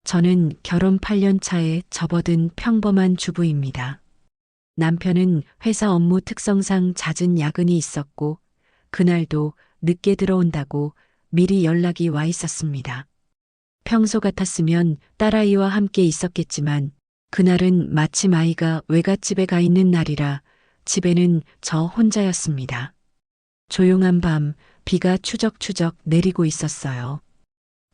저는 결혼 8년 차에 접어든 평범한 주부입니다. 남편은 회사 업무 특성상 잦은 야근이 있었고, 그날도 늦게 들어온다고 미리 연락이 와 있었습니다. 평소 같았으면 딸아이와 함께 있었겠지만, 그날은 마침 아이가 외갓집에 가 있는 날이라 집에는 저 혼자였습니다. 조용한 밤, 비가 추적추적 내리고 있었어요.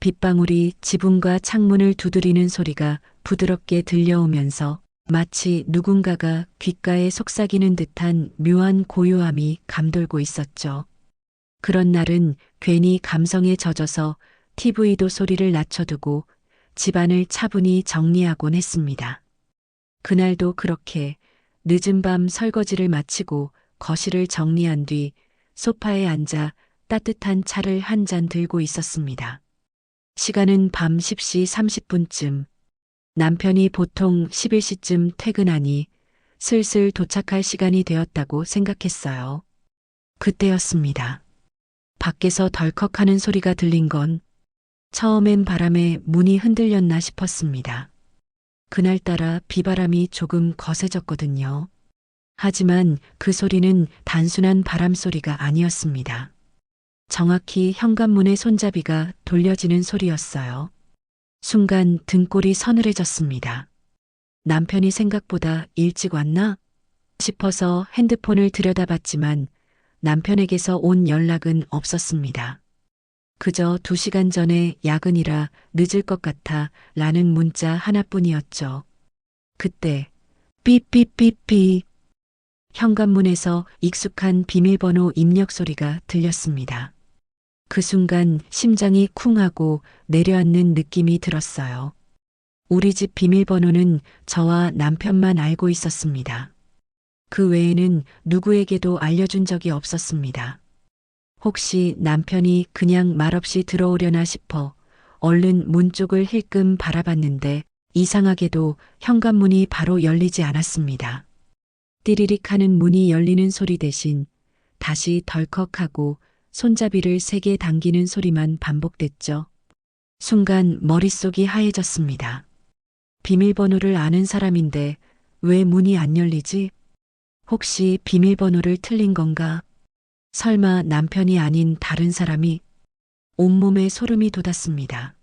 빗방울이 지붕과 창문을 두드리는 소리가 부드럽게 들려오면서 마치 누군가가 귓가에 속삭이는 듯한 묘한 고요함이 감돌고 있었죠. 그런 날은 괜히 감성에 젖어서 TV도 소리를 낮춰두고 집안을 차분히 정리하곤 했습니다. 그날도 그렇게 늦은 밤 설거지를 마치고 거실을 정리한 뒤 소파에 앉아 따뜻한 차를 한 잔 들고 있었습니다. 시간은 밤 10시 30분쯤. 남편이 보통 11시쯤 퇴근하니 슬슬 도착할 시간이 되었다고 생각했어요. 그때였습니다. 밖에서 덜컥하는 소리가 들린 건 처음엔 바람에 문이 흔들렸나 싶었습니다. 그날따라 비바람이 조금 거세졌거든요. 하지만 그 소리는 단순한 바람 소리가 아니었습니다. 정확히 현관문의 손잡이가 돌려지는 소리였어요. 순간 등골이 서늘해졌습니다. 남편이 생각보다 일찍 왔나 싶어서 핸드폰을 들여다봤지만 남편에게서 온 연락은 없었습니다. 그저 2시간 전에 야근이라 늦을 것 같아 라는 문자 하나뿐이었죠. 그때 삐삐삐삐 현관문에서 익숙한 비밀번호 입력 소리가 들렸습니다. 그 순간 심장이 쿵하고 내려앉는 느낌이 들었어요. 우리 집 비밀번호는 저와 남편만 알고 있었습니다. 그 외에는 누구에게도 알려준 적이 없었습니다. 혹시 남편이 그냥 말없이 들어오려나 싶어 얼른 문 쪽을 힐끔 바라봤는데 이상하게도 현관문이 바로 열리지 않았습니다. 띠리릭 하는 문이 열리는 소리 대신 다시 덜컥하고 손잡이를 세게 당기는 소리만 반복됐죠. 순간 머릿속이 하얘졌습니다. 비밀번호를 아는 사람인데 왜 문이 안 열리지? 혹시 비밀번호를 틀린 건가? 설마 남편이 아닌 다른 사람이? 온몸에 소름이 돋았습니다.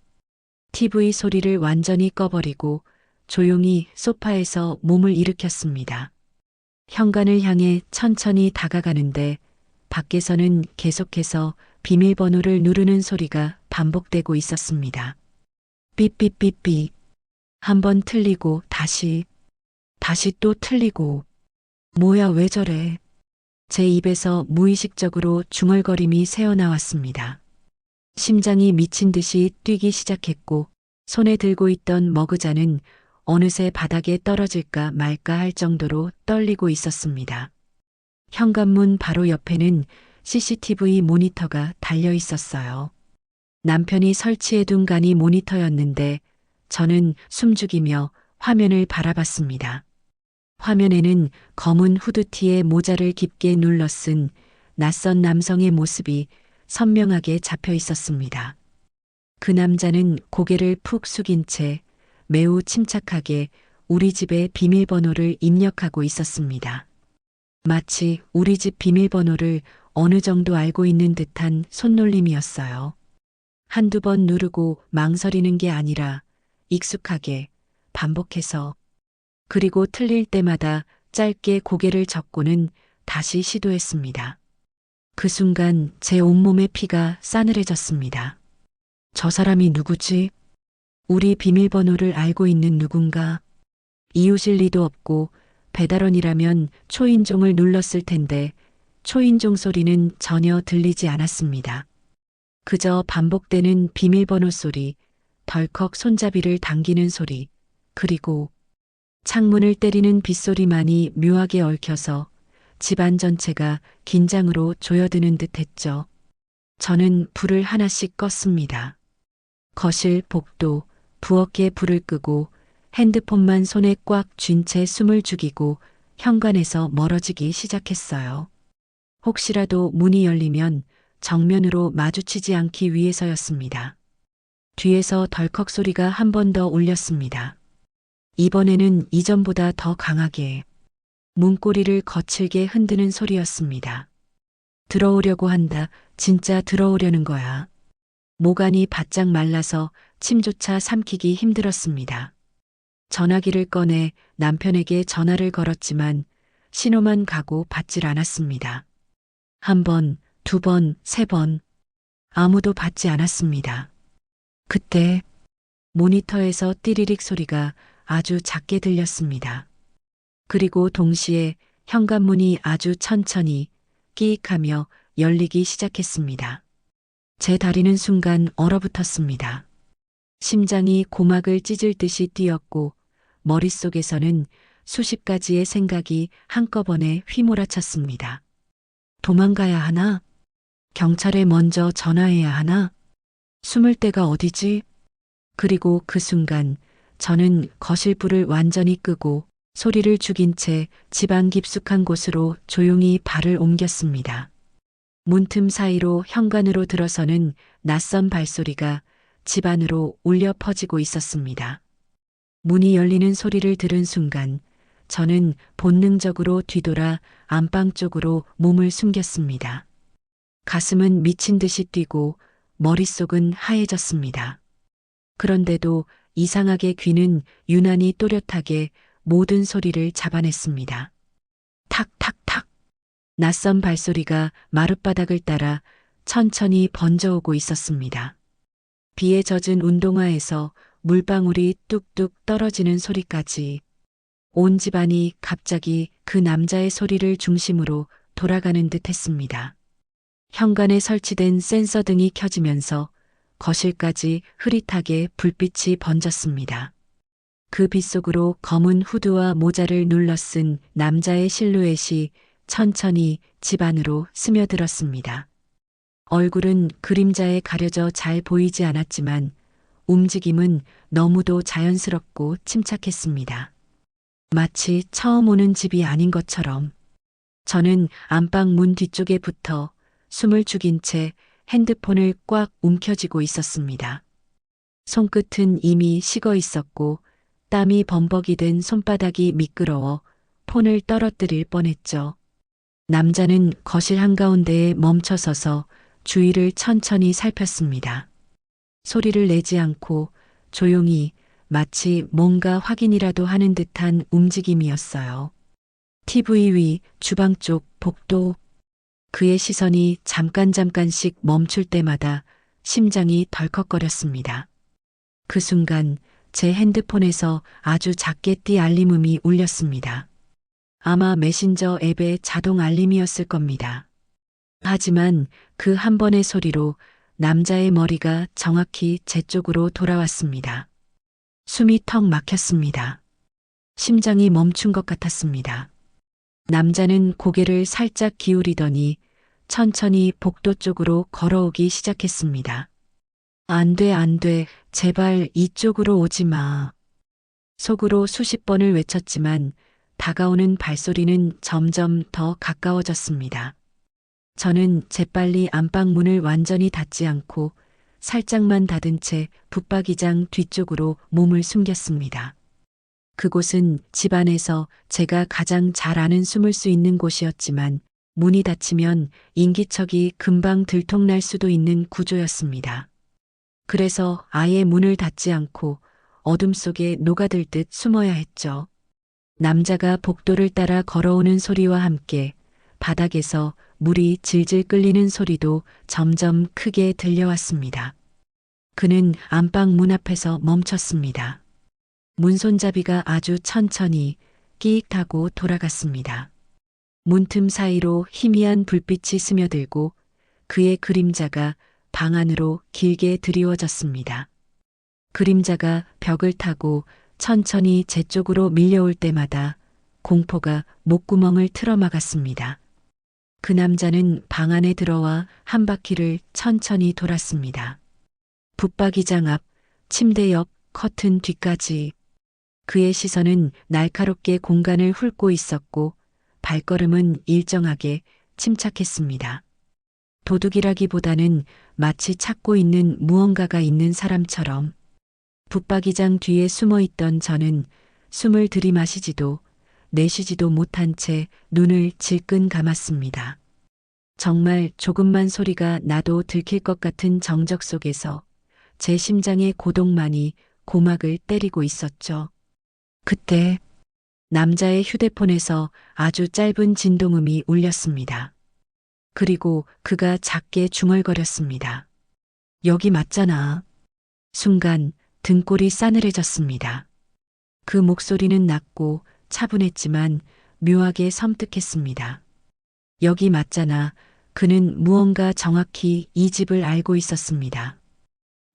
TV 소리를 완전히 꺼버리고 조용히 소파에서 몸을 일으켰습니다. 현관을 향해 천천히 다가가는데 밖에서는 계속해서 비밀번호를 누르는 소리가 반복되고 있었습니다. 삐삐삐삐. 한 번 틀리고 다시 또 틀리고. 뭐야 왜 저래. 제 입에서 무의식적으로 중얼거림이 새어나왔습니다. 심장이 미친 듯이 뛰기 시작했고 손에 들고 있던 머그잔은 어느새 바닥에 떨어질까 말까 할 정도로 떨리고 있었습니다. 현관문 바로 옆에는 CCTV 모니터가 달려 있었어요. 남편이 설치해둔 간이 모니터였는데 저는 숨죽이며 화면을 바라봤습니다. 화면에는 검은 후드티에 모자를 깊게 눌러 쓴 낯선 남성의 모습이 선명하게 잡혀 있었습니다. 그 남자는 고개를 푹 숙인 채 매우 침착하게 우리 집의 비밀번호를 입력하고 있었습니다. 마치 우리 집 비밀번호를 어느 정도 알고 있는 듯한 손놀림이었어요. 한두 번 누르고 망설이는 게 아니라 익숙하게 반복해서 그리고 틀릴 때마다 짧게 고개를 젓고는 다시 시도했습니다. 그 순간 제 온몸의 피가 싸늘해졌습니다. 저 사람이 누구지? 우리 비밀번호를 알고 있는 누군가? 이웃일 리도 없고 배달원이라면 초인종을 눌렀을 텐데 초인종 소리는 전혀 들리지 않았습니다. 그저 반복되는 비밀번호 소리, 덜컥 손잡이를 당기는 소리, 그리고 창문을 때리는 빗소리만이 묘하게 얽혀서 집안 전체가 긴장으로 조여드는 듯 했죠. 저는 불을 하나씩 껐습니다. 거실, 복도, 부엌에 불을 끄고 핸드폰만 손에 꽉 쥔 채 숨을 죽이고 현관에서 멀어지기 시작했어요. 혹시라도 문이 열리면 정면으로 마주치지 않기 위해서였습니다. 뒤에서 덜컥 소리가 한 번 더 울렸습니다. 이번에는 이전보다 더 강하게 문고리를 거칠게 흔드는 소리였습니다. 들어오려고 한다. 진짜 들어오려는 거야. 모간이 바짝 말라서 침조차 삼키기 힘들었습니다. 전화기를 꺼내 남편에게 전화를 걸었지만 신호만 가고 받질 않았습니다. 한 번, 두 번, 세 번. 아무도 받지 않았습니다. 그때 모니터에서 띠리릭 소리가 아주 작게 들렸습니다. 그리고 동시에 현관문이 아주 천천히 끼익하며 열리기 시작했습니다. 제 다리는 순간 얼어붙었습니다. 심장이 고막을 찢을 듯이 뛰었고 머릿속에서는 수십 가지의 생각이 한꺼번에 휘몰아쳤습니다. 도망가야 하나? 경찰에 먼저 전화해야 하나? 숨을 데가 어디지? 그리고 그 순간 저는 거실 불을 완전히 끄고 소리를 죽인 채 집안 깊숙한 곳으로 조용히 발을 옮겼습니다. 문틈 사이로 현관으로 들어서는 낯선 발소리가 집 안으로 울려 퍼지고 있었습니다. 문이 열리는 소리를 들은 순간 저는 본능적으로 뒤돌아 안방 쪽으로 몸을 숨겼습니다. 가슴은 미친 듯이 뛰고 머릿속은 하얘졌습니다. 그런데도 이상하게 귀는 유난히 또렷하게 모든 소리를 잡아냈습니다. 탁탁탁. 낯선 발소리가 마룻바닥을 따라 천천히 번져오고 있었습니다. 비에 젖은 운동화에서 물방울이 뚝뚝 떨어지는 소리까지 온 집안이 갑자기 그 남자의 소리를 중심으로 돌아가는 듯 했습니다. 현관에 설치된 센서 등이 켜지면서 거실까지 흐릿하게 불빛이 번졌습니다. 그 빛 속으로 검은 후드와 모자를 눌러쓴 남자의 실루엣이 천천히 집 안으로 스며들었습니다. 얼굴은 그림자에 가려져 잘 보이지 않았지만 움직임은 너무도 자연스럽고 침착했습니다. 마치 처음 오는 집이 아닌 것처럼. 저는 안방 문 뒤쪽에 붙어 숨을 죽인 채 핸드폰을 꽉 움켜쥐고 있었습니다. 손끝은 이미 식어 있었고 땀이 범벅이 된 손바닥이 미끄러워 폰을 떨어뜨릴 뻔했죠. 남자는 거실 한가운데에 멈춰서서 주위를 천천히 살폈습니다. 소리를 내지 않고 조용히 마치 뭔가 확인이라도 하는 듯한 움직임이었어요. TV 위, 주방 쪽, 복도. 그의 시선이 잠깐씩 멈출 때마다 심장이 덜컥거렸습니다. 그 순간 제 핸드폰에서 아주 작게 띠 알림음이 울렸습니다. 아마 메신저 앱의 자동 알림이었을 겁니다. 하지만 그 한 번의 소리로 남자의 머리가 정확히 제 쪽으로 돌아왔습니다. 숨이 턱 막혔습니다. 심장이 멈춘 것 같았습니다. 남자는 고개를 살짝 기울이더니 천천히 복도 쪽으로 걸어오기 시작했습니다. 안 돼, 안 돼. 제발 이쪽으로 오지 마. 속으로 수십 번을 외쳤지만 다가오는 발소리는 점점 더 가까워졌습니다. 저는 재빨리 안방 문을 완전히 닫지 않고 살짝만 닫은 채 붙박이장 뒤쪽으로 몸을 숨겼습니다. 그곳은 집 안에서 제가 가장 잘 아는 숨을 수 있는 곳이었지만 문이 닫히면 인기척이 금방 들통날 수도 있는 구조였습니다. 그래서 아예 문을 닫지 않고 어둠 속에 녹아들 듯 숨어야 했죠. 남자가 복도를 따라 걸어오는 소리와 함께 바닥에서 물이 질질 끌리는 소리도 점점 크게 들려왔습니다. 그는 안방 문 앞에서 멈췄습니다. 문손잡이가 아주 천천히 끼익 하고 돌아갔습니다. 문틈 사이로 희미한 불빛이 스며들고 그의 그림자가 방 안으로 길게 드리워졌습니다. 그림자가 벽을 타고 천천히 제 쪽으로 밀려올 때마다 공포가 목구멍을 틀어막았습니다. 그 남자는 방 안에 들어와 한 바퀴를 천천히 돌았습니다. 붙박이장 앞, 침대 옆, 커튼 뒤까지. 그의 시선은 날카롭게 공간을 훑고 있었고 발걸음은 일정하게 침착했습니다. 도둑이라기보다는 마치 찾고 있는 무언가가 있는 사람처럼 붙박이장 뒤에 숨어 있던 저는 숨을 들이마시지도 내쉬지도 못한 채 눈을 질끈 감았습니다. 정말 조금만 소리가 나도 들킬 것 같은 정적 속에서 제 심장의 고동만이 고막을 때리고 있었죠. 그때 남자의 휴대폰에서 아주 짧은 진동음이 울렸습니다. 그리고 그가 작게 중얼거렸습니다. 여기 맞잖아. 순간 등골이 싸늘해졌습니다. 그 목소리는 낮고 차분했지만 묘하게 섬뜩했습니다. 여기 맞잖아. 그는 무언가 정확히 이 집을 알고 있었습니다.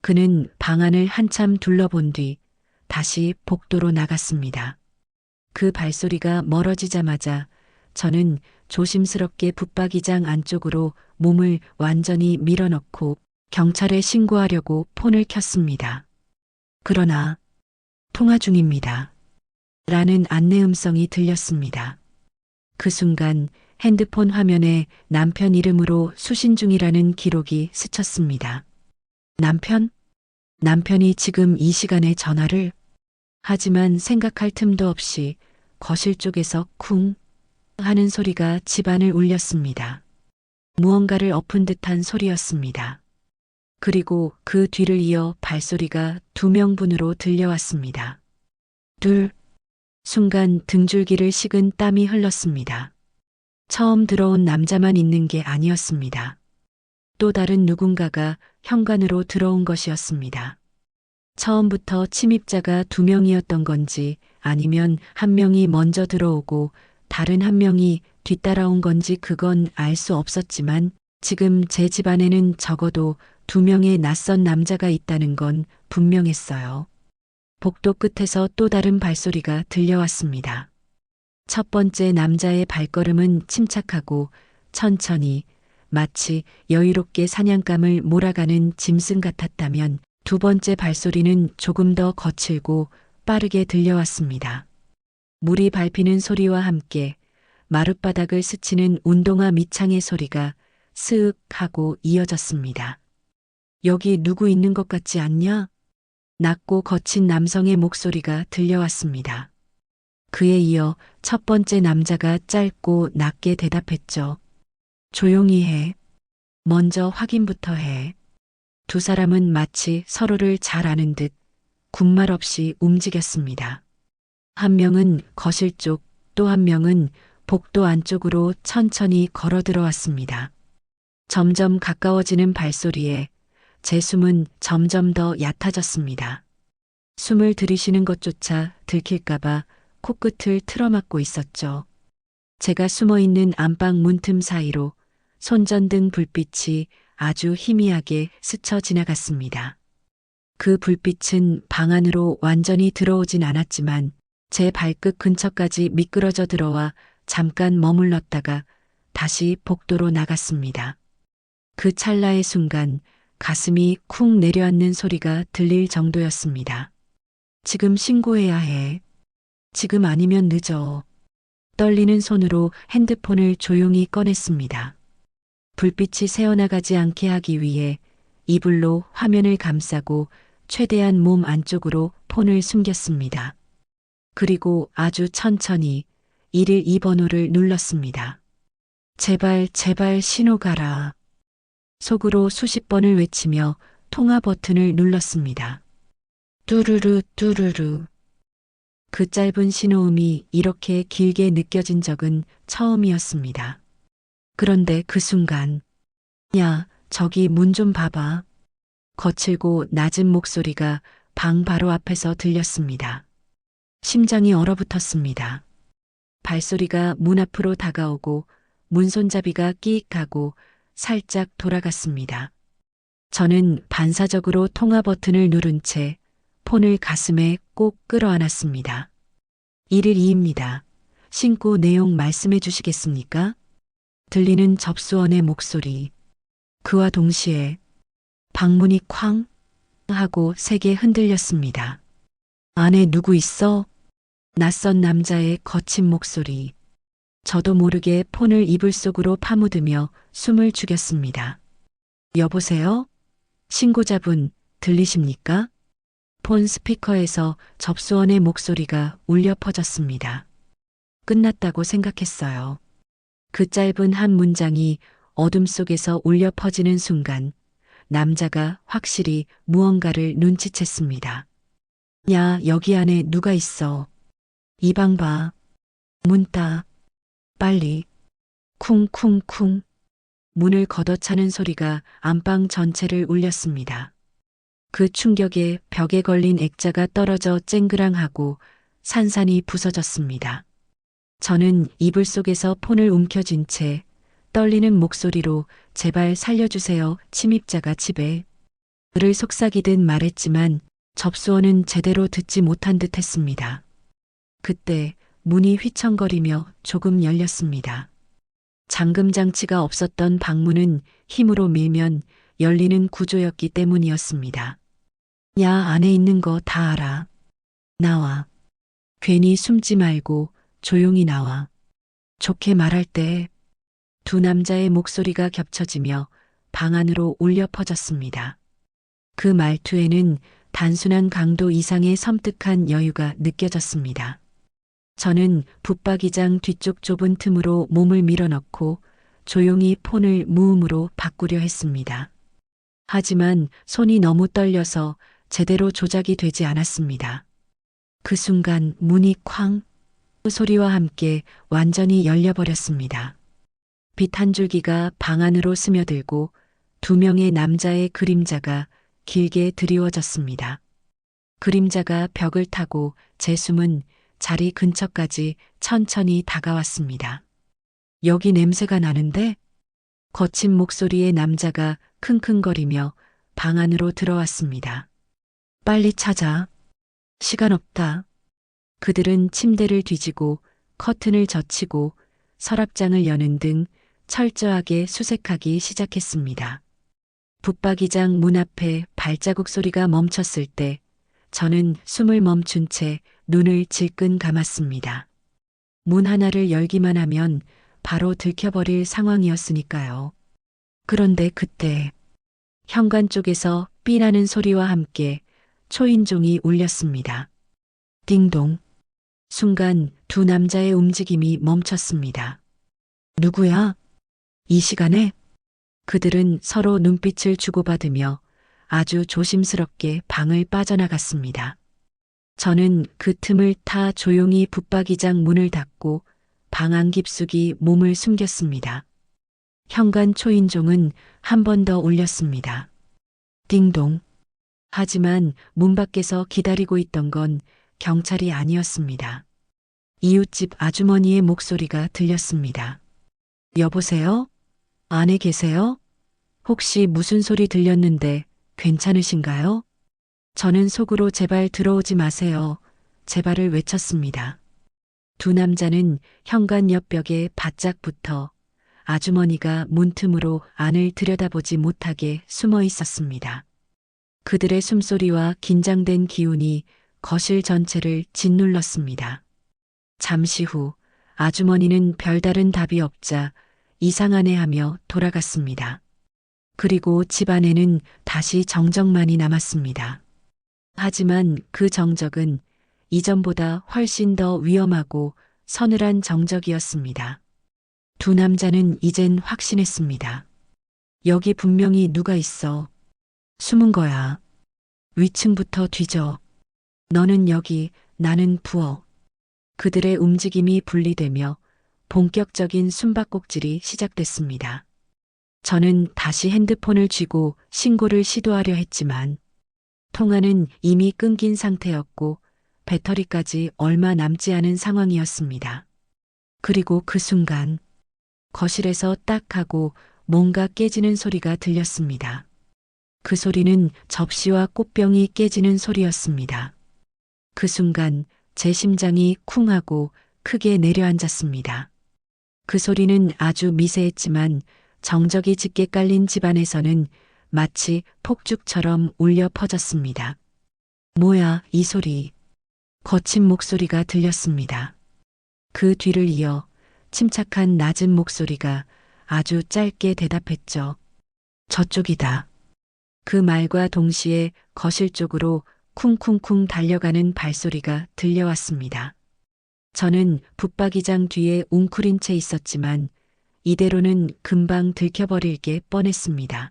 그는 방 안을 한참 둘러본 뒤 다시 복도로 나갔습니다. 그 발소리가 멀어지자마자 저는 조심스럽게 붙박이장 안쪽으로 몸을 완전히 밀어넣고 경찰에 신고하려고 폰을 켰습니다. 그러나 통화 중입니다. 라는 안내 음성이 들렸습니다. 그 순간 핸드폰 화면에 남편 이름으로 수신 중이라는 기록이 스쳤습니다. 남편? 남편이 지금 이 시간에 전화를? 하지만 생각할 틈도 없이 거실 쪽에서 쿵 하는 소리가 집안을 울렸습니다. 무언가를 엎은 듯한 소리였습니다. 그리고 그 뒤를 이어 발소리가 2명분으로 들려왔습니다. 둘, 순간 등줄기를 식은 땀이 흘렀습니다. 처음 들어온 남자만 있는 게 아니었습니다. 또 다른 누군가가 현관으로 들어온 것이었습니다. 처음부터 침입자가 2명이었던 건지 아니면 1명이 먼저 들어오고 다른 1명이 뒤따라온 건지 그건 알 수 없었지만 지금 제 집안에는 적어도 2명의 낯선 남자가 있다는 건 분명했어요. 복도 끝에서 또 다른 발소리가 들려왔습니다. 첫 번째 남자의 발걸음은 침착하고 천천히 마치 여유롭게 사냥감을 몰아가는 짐승 같았다면 두 번째 발소리는 조금 더 거칠고 빠르게 들려왔습니다. 물이 밟히는 소리와 함께 마룻바닥을 스치는 운동화 밑창의 소리가 스윽 하고 이어졌습니다. 여기 누구 있는 것 같지 않냐? 낮고 거친 남성의 목소리가 들려왔습니다. 그에 이어 첫 번째 남자가 짧고 낮게 대답했죠. 조용히 해. 먼저 확인부터 해. 두 사람은 마치 서로를 잘 아는 듯 군말 없이 움직였습니다. 한 명은 거실 쪽, 또 한 명은 복도 안쪽으로 천천히 걸어 들어왔습니다. 점점 가까워지는 발소리에 제 숨은 점점 더 얕아졌습니다. 숨을 들이쉬는 것조차 들킬까봐 코끝을 틀어막고 있었죠. 제가 숨어 있는 안방 문틈 사이로 손전등 불빛이 아주 희미하게 스쳐 지나갔습니다. 그 불빛은 방 안으로 완전히 들어오진 않았지만 제 발끝 근처까지 미끄러져 들어와 잠깐 머물렀다가 다시 복도로 나갔습니다. 그 찰나의 순간 가슴이 쿵 내려앉는 소리가 들릴 정도였습니다. 지금 신고해야 해. 지금 아니면 늦어. 떨리는 손으로 핸드폰을 조용히 꺼냈습니다. 불빛이 새어나가지 않게 하기 위해 이불로 화면을 감싸고 최대한 몸 안쪽으로 폰을 숨겼습니다. 그리고 아주 천천히 112번호를 눌렀습니다. 제발 제발 신호 가라. 속으로 수십 번을 외치며 통화 버튼을 눌렀습니다. 뚜루루 뚜루루. 그 짧은 신호음이 이렇게 길게 느껴진 적은 처음이었습니다. 그런데 그 순간, 야, 저기 문 좀 봐봐. 거칠고 낮은 목소리가 방 바로 앞에서 들렸습니다. 심장이 얼어붙었습니다. 발소리가 문 앞으로 다가오고 문 손잡이가 끼익하고 살짝 돌아갔습니다. 저는 반사적으로 통화 버튼을 누른 채 폰을 가슴에 꼭 끌어안았습니다. 112입니다. 신고 내용 말씀해 주시겠습니까? 들리는 접수원의 목소리. 그와 동시에 방문이 쾅 하고 세게 흔들렸습니다. 안에 누구 있어? 낯선 남자의 거친 목소리. 저도 모르게 폰을 이불 속으로 파묻으며 숨을 죽였습니다. 여보세요? 신고자분, 들리십니까? 폰 스피커에서 접수원의 목소리가 울려 퍼졌습니다. 끝났다고 생각했어요. 그 짧은 한 문장이 어둠 속에서 울려 퍼지는 순간 남자가 확실히 무언가를 눈치챘습니다. 야, 여기 안에 누가 있어? 이 방 봐. 문 따. 빨리. 쿵쿵쿵. 문을 걷어차는 소리가 안방 전체를 울렸습니다. 그 충격에 벽에 걸린 액자가 떨어져 쨍그랑하고 산산이 부서졌습니다. 저는 이불 속에서 폰을 움켜쥔 채 떨리는 목소리로 제발 살려주세요. 침입자가 집에. 를 속삭이듯 말했지만 접수원은 제대로 듣지 못한 듯 했습니다. 그때 문이 휘청거리며 조금 열렸습니다. 잠금 장치가 없었던 방문은 힘으로 밀면 열리는 구조였기 때문이었습니다. 야, 안에 있는 거 다 알아. 나와. 괜히 숨지 말고 조용히 나와. 좋게 말할 때 두 남자의 목소리가 겹쳐지며 방 안으로 울려 퍼졌습니다. 그 말투에는 단순한 강도 이상의 섬뜩한 여유가 느껴졌습니다. 저는 붙박이장 뒤쪽 좁은 틈으로 몸을 밀어넣고 조용히 폰을 무음으로 바꾸려 했습니다. 하지만 손이 너무 떨려서 제대로 조작이 되지 않았습니다. 그 순간 문이 쾅 소리와 함께 완전히 열려버렸습니다. 빛 한 줄기가 방 안으로 스며들고 두 명의 남자의 그림자가 길게 드리워졌습니다. 그림자가 벽을 타고 제 숨은 자리 근처까지 천천히 다가왔습니다. 여기 냄새가 나는데? 거친 목소리의 남자가 킁킁거리며 방 안으로 들어왔습니다. 빨리 찾아. 시간 없다. 그들은 침대를 뒤지고 커튼을 젖히고 서랍장을 여는 등 철저하게 수색하기 시작했습니다. 붙박이장 문 앞에 발자국 소리가 멈췄을 때 저는 숨을 멈춘 채 눈을 질끈 감았습니다. 문 하나를 열기만 하면 바로 들켜버릴 상황이었으니까요. 그런데 그때 현관 쪽에서 삐나는 소리와 함께 초인종이 울렸습니다. 띵동. 순간 두 남자의 움직임이 멈췄습니다. 누구야? 이 시간에? 그들은 서로 눈빛을 주고받으며 아주 조심스럽게 방을 빠져나갔습니다. 저는 그 틈을 타 조용히 붙박이장 문을 닫고 방 안 깊숙이 몸을 숨겼습니다. 현관 초인종은 한 번 더 울렸습니다. 띵동. 하지만 문 밖에서 기다리고 있던 건 경찰이 아니었습니다. 이웃집 아주머니의 목소리가 들렸습니다. 여보세요? 안에 계세요? 혹시 무슨 소리 들렸는데 괜찮으신가요? 저는 속으로 제발 들어오지 마세요. 제발을 외쳤습니다. 두 남자는 현관 옆 벽에 바짝 붙어 아주머니가 문틈으로 안을 들여다보지 못하게 숨어 있었습니다. 그들의 숨소리와 긴장된 기운이 거실 전체를 짓눌렀습니다. 잠시 후 아주머니는 별다른 답이 없자 이상하네하며 돌아갔습니다. 그리고 집 안에는 다시 정적만이 남았습니다. 하지만 그 정적은 이전보다 훨씬 더 위험하고 서늘한 정적이었습니다. 두 남자는 이젠 확신했습니다. 여기 분명히 누가 있어. 숨은 거야. 위층부터 뒤져. 너는 여기, 나는 부엌. 그들의 움직임이 분리되며 본격적인 숨바꼭질이 시작됐습니다. 저는 다시 핸드폰을 쥐고 신고를 시도하려 했지만 통화는 이미 끊긴 상태였고 배터리까지 얼마 남지 않은 상황이었습니다. 그리고 그 순간 거실에서 딱 하고 뭔가 깨지는 소리가 들렸습니다. 그 소리는 접시와 꽃병이 깨지는 소리였습니다. 그 순간 제 심장이 쿵 하고 크게 내려앉았습니다. 그 소리는 아주 미세했지만 정적이 짙게 깔린 집안에서는 마치 폭죽처럼 울려 퍼졌습니다. 뭐야, 이 소리. 거친 목소리가 들렸습니다. 그 뒤를 이어 침착한 낮은 목소리가 아주 짧게 대답했죠. 저쪽이다. 그 말과 동시에 거실 쪽으로 쿵쿵쿵 달려가는 발소리가 들려왔습니다. 저는 붙박이장 뒤에 웅크린 채 있었지만 이대로는 금방 들켜버릴 게 뻔했습니다.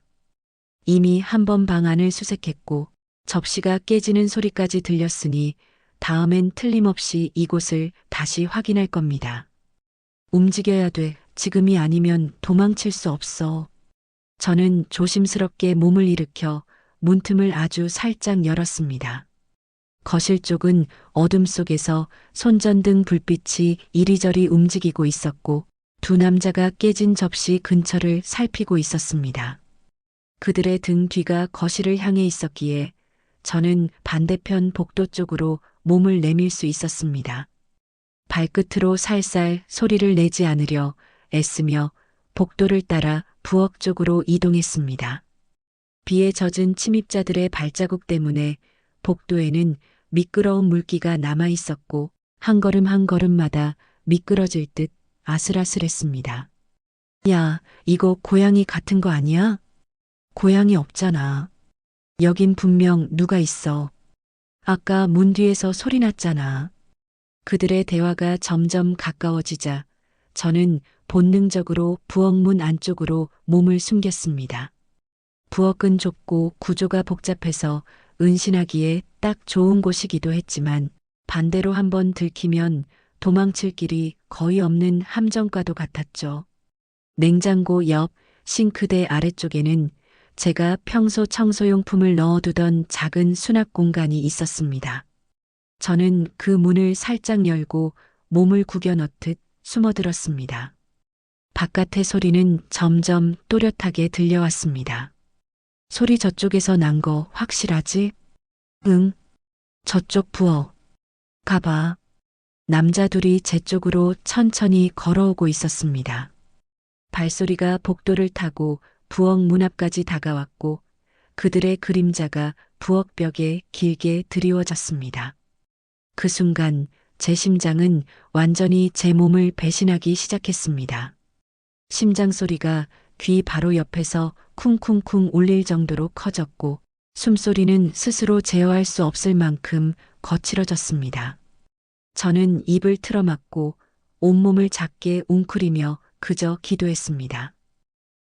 이미 한 번 방 안을 수색했고 접시가 깨지는 소리까지 들렸으니 다음엔 틀림없이 이곳을 다시 확인할 겁니다. 움직여야 돼. 지금이 아니면 도망칠 수 없어. 저는 조심스럽게 몸을 일으켜 문틈을 아주 살짝 열었습니다. 거실 쪽은 어둠 속에서 손전등 불빛이 이리저리 움직이고 있었고 두 남자가 깨진 접시 근처를 살피고 있었습니다. 그들의 등 뒤가 거실을 향해 있었기에 저는 반대편 복도 쪽으로 몸을 내밀 수 있었습니다. 발끝으로 살살 소리를 내지 않으려 애쓰며 복도를 따라 부엌 쪽으로 이동했습니다. 비에 젖은 침입자들의 발자국 때문에 복도에는 미끄러운 물기가 남아 있었고 한 걸음 한 걸음마다 미끄러질 듯 아슬아슬했습니다. 야, 이거 고양이 같은 거 아니야? 고양이 없잖아. 여긴 분명 누가 있어. 아까 문 뒤에서 소리 났잖아. 그들의 대화가 점점 가까워지자 저는 본능적으로 부엌 문 안쪽으로 몸을 숨겼습니다. 부엌은 좁고 구조가 복잡해서 은신하기에 딱 좋은 곳이기도 했지만 반대로 한번 들키면 도망칠 길이 거의 없는 함정과도 같았죠. 냉장고 옆 싱크대 아래쪽에는 제가 평소 청소용품을 넣어두던 작은 수납 공간이 있었습니다. 저는 그 문을 살짝 열고 몸을 구겨 넣듯 숨어들었습니다. 바깥의 소리는 점점 또렷하게 들려왔습니다. 소리 저쪽에서 난 거 확실하지? 응. 저쪽 부엌. 가봐. 남자 둘이 제 쪽으로 천천히 걸어오고 있었습니다. 발소리가 복도를 타고 부엌 문 앞까지 다가왔고 그들의 그림자가 부엌 벽에 길게 드리워졌습니다. 그 순간 제 심장은 완전히 제 몸을 배신하기 시작했습니다. 심장 소리가 귀 바로 옆에서 쿵쿵쿵 울릴 정도로 커졌고 숨소리는 스스로 제어할 수 없을 만큼 거칠어졌습니다. 저는 입을 틀어막고 온몸을 작게 웅크리며 그저 기도했습니다.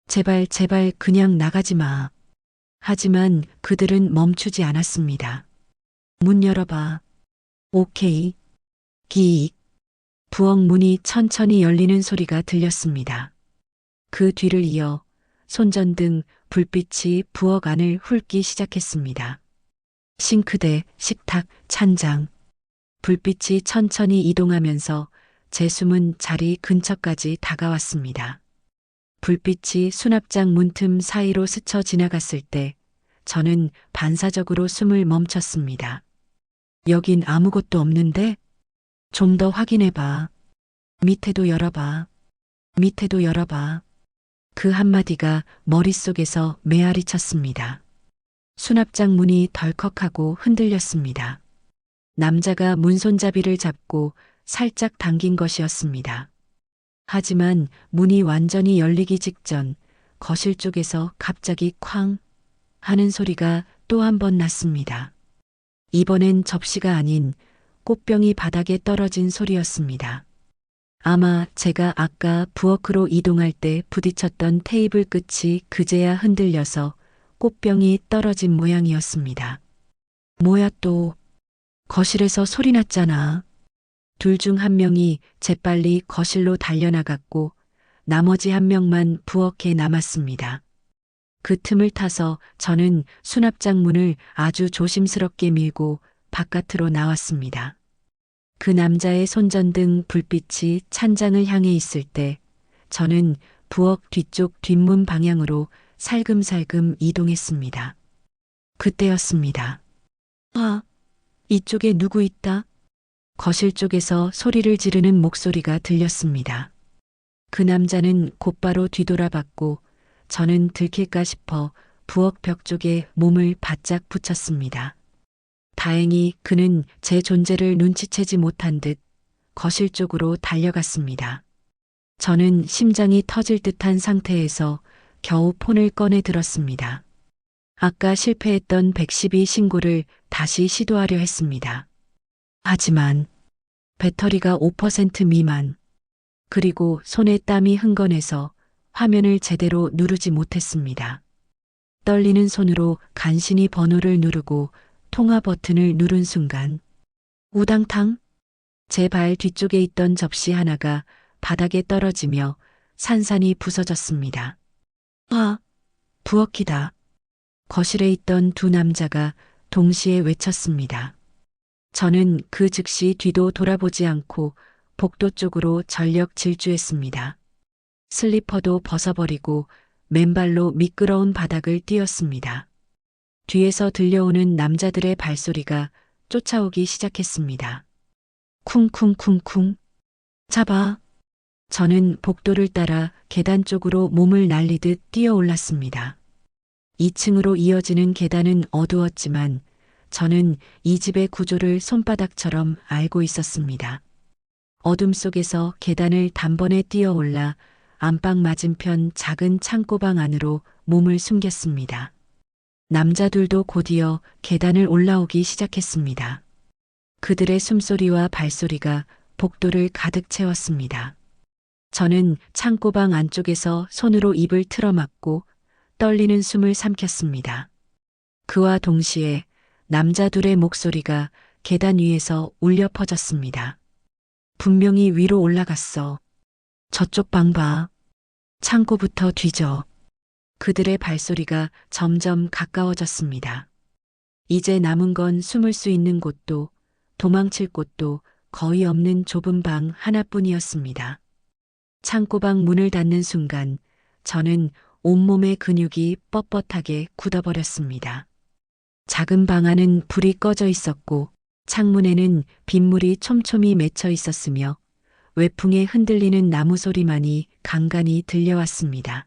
제발 제발 그냥 나가지 마. 하지만 그들은 멈추지 않았습니다. 문 열어봐. 오케이. 기익. 부엌 문이 천천히 열리는 소리가 들렸습니다. 그 뒤를 이어 손전등 불빛이 부엌 안을 훑기 시작했습니다. 싱크대, 식탁, 찬장. 불빛이 천천히 이동하면서 제 숨은 자리 근처까지 다가왔습니다. 불빛이 수납장 문틈 사이로 스쳐 지나갔을 때 저는 반사적으로 숨을 멈췄습니다. 여긴 아무것도 없는데? 좀 더 확인해봐. 밑에도 열어봐. 밑에도 열어봐. 그 한마디가 머릿속에서 메아리 쳤습니다. 수납장 문이 덜컥하고 흔들렸습니다. 남자가 문손잡이를 잡고 살짝 당긴 것이었습니다. 하지만 문이 완전히 열리기 직전 거실 쪽에서 갑자기 쾅 하는 소리가 또 한 번 났습니다. 이번엔 접시가 아닌 꽃병이 바닥에 떨어진 소리였습니다. 아마 제가 아까 부엌으로 이동할 때 부딪혔던 테이블 끝이 그제야 흔들려서 꽃병이 떨어진 모양이었습니다. 뭐야 또. 거실에서 소리 났잖아. 둘 중 한 명이 재빨리 거실로 달려나갔고 나머지 한 명만 부엌에 남았습니다. 그 틈을 타서 저는 수납장 문을 아주 조심스럽게 밀고 바깥으로 나왔습니다. 그 남자의 손전등 불빛이 찬장을 향해 있을 때 저는 부엌 뒤쪽 뒷문 방향으로 살금살금 이동했습니다. 그때였습니다. 아, 이쪽에 누구 있다? 거실 쪽에서 소리를 지르는 목소리가 들렸습니다. 그 남자는 곧바로 뒤돌아봤고 저는 들킬까 싶어 부엌 벽 쪽에 몸을 바짝 붙였습니다. 다행히 그는 제 존재를 눈치채지 못한 듯 거실 쪽으로 달려갔습니다. 저는 심장이 터질 듯한 상태에서 겨우 폰을 꺼내 들었습니다. 아까 실패했던 112 신고를 다시 시도하려 했습니다. 하지만 배터리가 5% 미만, 그리고 손에 땀이 흥건해서 화면을 제대로 누르지 못했습니다. 떨리는 손으로 간신히 번호를 누르고 통화 버튼을 누른 순간 우당탕 제 발 뒤쪽에 있던 접시 하나가 바닥에 떨어지며 산산이 부서졌습니다. 아, 부엌이다. 거실에 있던 두 남자가 동시에 외쳤습니다. 저는 그 즉시 뒤도 돌아보지 않고 복도 쪽으로 전력 질주했습니다. 슬리퍼도 벗어버리고 맨발로 미끄러운 바닥을 뛰었습니다. 뒤에서 들려오는 남자들의 발소리가 쫓아오기 시작했습니다. 쿵쿵쿵쿵. 잡아. 저는 복도를 따라 계단 쪽으로 몸을 날리듯 뛰어 올랐습니다. 2층으로 이어지는 계단은 어두웠지만 저는 이 집의 구조를 손바닥처럼 알고 있었습니다. 어둠 속에서 계단을 단번에 뛰어 올라 안방 맞은편 작은 창고방 안으로 몸을 숨겼습니다. 남자들도 곧이어 계단을 올라오기 시작했습니다. 그들의 숨소리와 발소리가 복도를 가득 채웠습니다. 저는 창고방 안쪽에서 손으로 입을 틀어막고 떨리는 숨을 삼켰습니다. 그와 동시에 남자 둘의 목소리가 계단 위에서 울려 퍼졌습니다. 분명히 위로 올라갔어. 저쪽 방 봐. 창고부터 뒤져. 그들의 발소리가 점점 가까워졌습니다. 이제 남은 건 숨을 수 있는 곳도 도망칠 곳도 거의 없는 좁은 방 하나뿐이었습니다. 창고방 문을 닫는 순간 저는 온몸의 근육이 뻣뻣하게 굳어버렸습니다. 작은 방 안은 불이 꺼져 있었고 창문에는 빗물이 촘촘히 맺혀 있었으며 외풍에 흔들리는 나무 소리만이 간간히 들려왔습니다.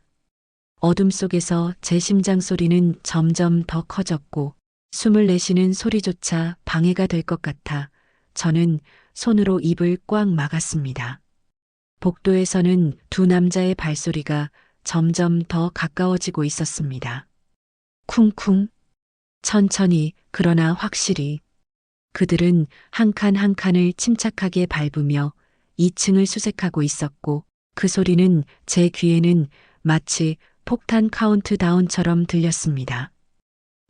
어둠 속에서 제 심장 소리는 점점 더 커졌고 숨을 내쉬는 소리조차 방해가 될 것 같아 저는 손으로 입을 꽉 막았습니다. 복도에서는 두 남자의 발소리가 점점 더 가까워지고 있었습니다. 쿵쿵. 천천히 그러나 확실히. 그들은 한 칸 한 칸을 침착하게 밟으며 2층을 수색하고 있었고 그 소리는 제 귀에는 마치 폭탄 카운트다운처럼 들렸습니다.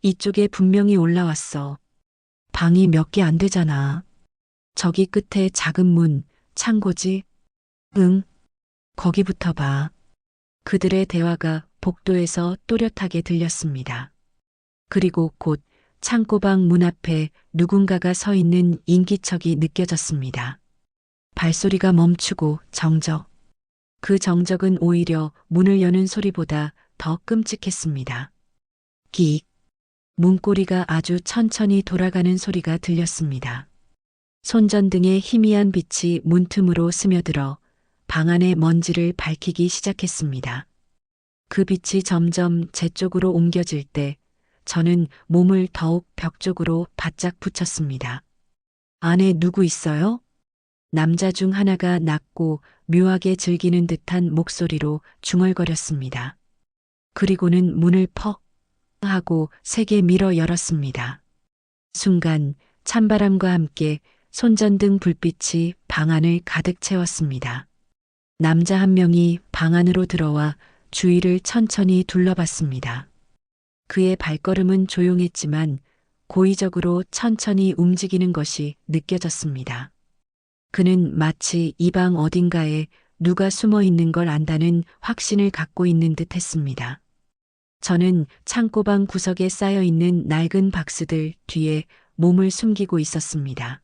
이쪽에 분명히 올라왔어. 방이 몇 개 안 되잖아. 저기 끝에 작은 문, 창고지? 응. 거기부터 봐. 그들의 대화가 복도에서 또렷하게 들렸습니다. 그리고 곧 창고방 문 앞에 누군가가 서 있는 인기척이 느껴졌습니다. 발소리가 멈추고 정적. 그 정적은 오히려 문을 여는 소리보다 더 끔찍했습니다. 끽. 문고리가 아주 천천히 돌아가는 소리가 들렸습니다. 손전등의 희미한 빛이 문틈으로 스며들어 방 안의 먼지를 밝히기 시작했습니다. 그 빛이 점점 제 쪽으로 옮겨질 때 저는 몸을 더욱 벽 쪽으로 바짝 붙였습니다. 안에 누구 있어요? 남자 중 하나가 낮고 묘하게 즐기는 듯한 목소리로 중얼거렸습니다. 그리고는 문을 퍽 하고 세게 밀어 열었습니다. 순간 찬바람과 함께 손전등 불빛이 방 안을 가득 채웠습니다. 남자 한 명이 방 안으로 들어와 주위를 천천히 둘러봤습니다. 그의 발걸음은 조용했지만 고의적으로 천천히 움직이는 것이 느껴졌습니다. 그는 마치 이 방 어딘가에 누가 숨어 있는 걸 안다는 확신을 갖고 있는 듯 했습니다. 저는 창고방 구석에 쌓여 있는 낡은 박스들 뒤에 몸을 숨기고 있었습니다.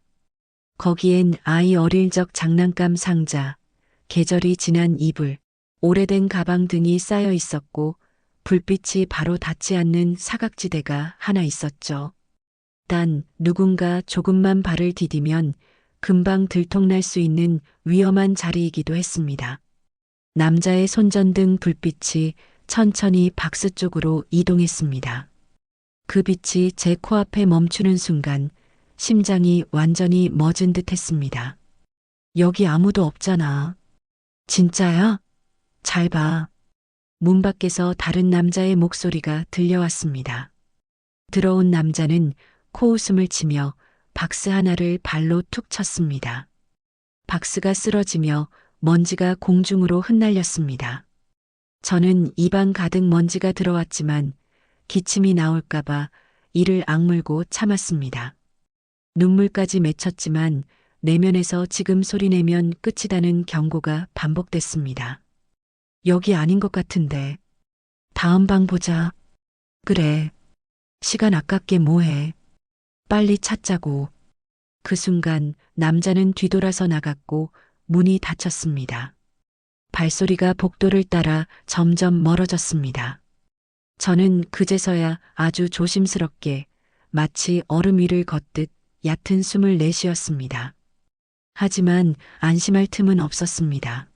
거기엔 아이 어릴 적 장난감 상자, 계절이 지난 이불, 오래된 가방 등이 쌓여 있었고 불빛이 바로 닿지 않는 사각지대가 하나 있었죠. 단 누군가 조금만 발을 디디면 금방 들통날 수 있는 위험한 자리이기도 했습니다. 남자의 손전등 불빛이 천천히 박스 쪽으로 이동했습니다. 그 빛이 제 코앞에 멈추는 순간 심장이 완전히 멎은 듯 했습니다. 여기 아무도 없잖아. 진짜야? 잘 봐. 문 밖에서 다른 남자의 목소리가 들려왔습니다. 들어온 남자는 코웃음을 치며 박스 하나를 발로 툭 쳤습니다. 박스가 쓰러지며 먼지가 공중으로 흩날렸습니다. 저는 입안 가득 먼지가 들어왔지만 기침이 나올까봐 이를 악물고 참았습니다. 눈물까지 맺혔지만 내면에서 지금 소리내면 끝이라는 경고가 반복됐습니다. 여기 아닌 것 같은데. 다음 방 보자. 그래. 시간 아깝게 뭐해. 빨리 찾자고. 그 순간 남자는 뒤돌아서 나갔고 문이 닫혔습니다. 발소리가 복도를 따라 점점 멀어졌습니다. 저는 그제서야 아주 조심스럽게 마치 얼음 위를 걷듯 얕은 숨을 내쉬었습니다. 하지만 안심할 틈은 없었습니다.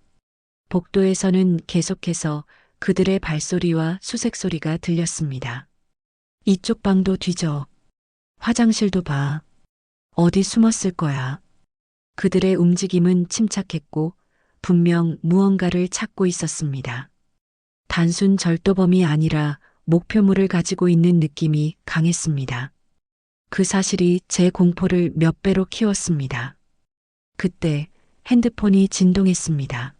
복도에서는 계속해서 그들의 발소리와 수색 소리가 들렸습니다. 이쪽 방도 뒤져. 화장실도 봐. 어디 숨었을 거야. 그들의 움직임은 침착했고 분명 무언가를 찾고 있었습니다. 단순 절도범이 아니라 목표물을 가지고 있는 느낌이 강했습니다. 그 사실이 제 공포를 몇 배로 키웠습니다. 그때 핸드폰이 진동했습니다.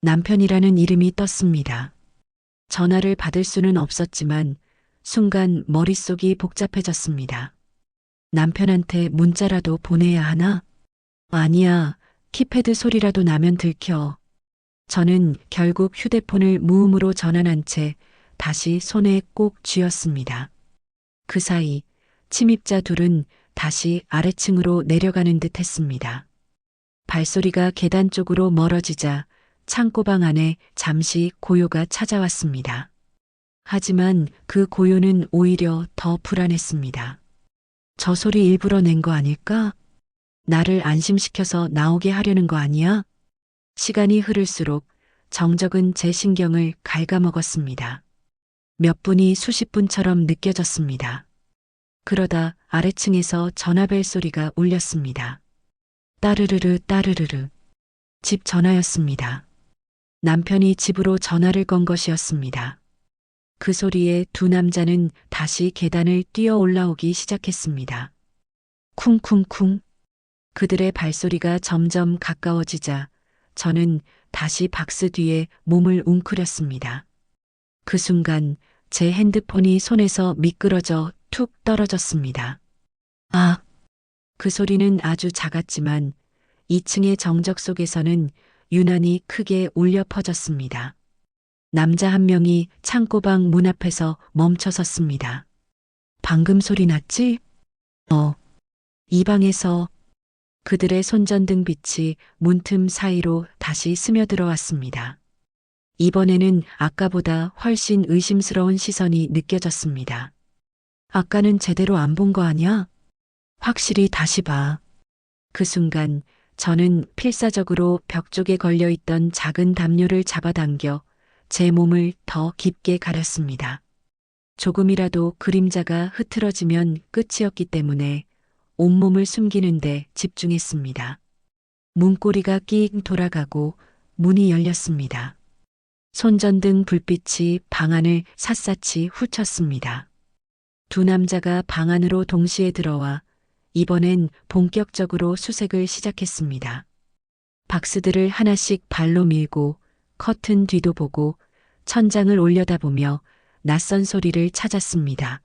남편이라는 이름이 떴습니다. 전화를 받을 수는 없었지만 순간 머릿속이 복잡해졌습니다. 남편한테 문자라도 보내야 하나? 아니야, 키패드 소리라도 나면 들켜. 저는 결국 휴대폰을 무음으로 전환한 채 다시 손에 꼭 쥐었습니다. 그 사이 침입자 둘은 다시 아래층으로 내려가는 듯 했습니다. 발소리가 계단 쪽으로 멀어지자 창고방 안에 잠시 고요가 찾아왔습니다. 하지만 그 고요는 오히려 더 불안했습니다. 저 소리 일부러 낸 거 아닐까? 나를 안심시켜서 나오게 하려는 거 아니야? 시간이 흐를수록 정적은 제 신경을 갉아먹었습니다. 몇 분이 수십 분처럼 느껴졌습니다. 그러다 아래층에서 전화벨 소리가 울렸습니다. 따르르르 따르르르. 집 전화였습니다. 남편이 집으로 전화를 건 것이었습니다. 그 소리에 두 남자는 다시 계단을 뛰어 올라오기 시작했습니다. 쿵쿵쿵. 그들의 발소리가 점점 가까워지자 저는 다시 박스 뒤에 몸을 웅크렸습니다. 그 순간 제 핸드폰이 손에서 미끄러져 툭 떨어졌습니다. 아! 그 소리는 아주 작았지만 2층의 정적 속에서는 유난히 크게 울려 퍼졌습니다. 남자 한 명이 창고방 문 앞에서 멈춰 섰습니다. 방금 소리 났지? 이 방에서. 그들의 손전등 빛이 문틈 사이로 다시 스며들어왔습니다. 이번에는 아까보다 훨씬 의심스러운 시선이 느껴졌습니다. 아까는 제대로 안 본 거 아니야? 확실히 다시 봐. 그 순간 저는 필사적으로 벽 쪽에 걸려있던 작은 담요를 잡아당겨 제 몸을 더 깊게 가렸습니다. 조금이라도 그림자가 흐트러지면 끝이었기 때문에 온몸을 숨기는데 집중했습니다. 문고리가 끽 돌아가고 문이 열렸습니다. 손전등 불빛이 방 안을 샅샅이 훑었습니다. 두 남자가 방 안으로 동시에 들어와 이번엔 본격적으로 수색을 시작했습니다. 박스들을 하나씩 발로 밀고 커튼 뒤도 보고 천장을 올려다보며 낯선 소리를 찾았습니다.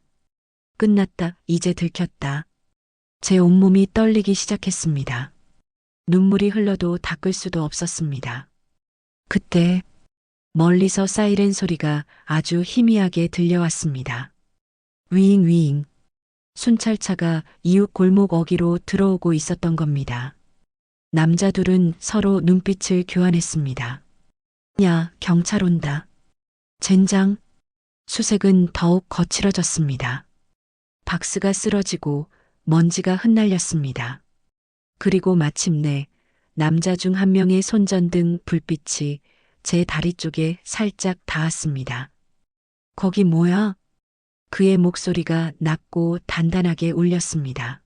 끝났다. 이제 들켰다. 제 온몸이 떨리기 시작했습니다. 눈물이 흘러도 닦을 수도 없었습니다. 그때 멀리서 사이렌 소리가 아주 희미하게 들려왔습니다. 위잉 위잉. 순찰차가 이웃 골목 어귀로 들어오고 있었던 겁니다. 남자 둘은 서로 눈빛을 교환했습니다. 야, 경찰 온다. 젠장. 수색은 더욱 거칠어졌습니다. 박스가 쓰러지고 먼지가 흩날렸습니다. 그리고 마침내 남자 중 한 명의 손전등 불빛이 제 다리 쪽에 살짝 닿았습니다. 거기 뭐야? 그의 목소리가 낮고 단단하게 울렸습니다.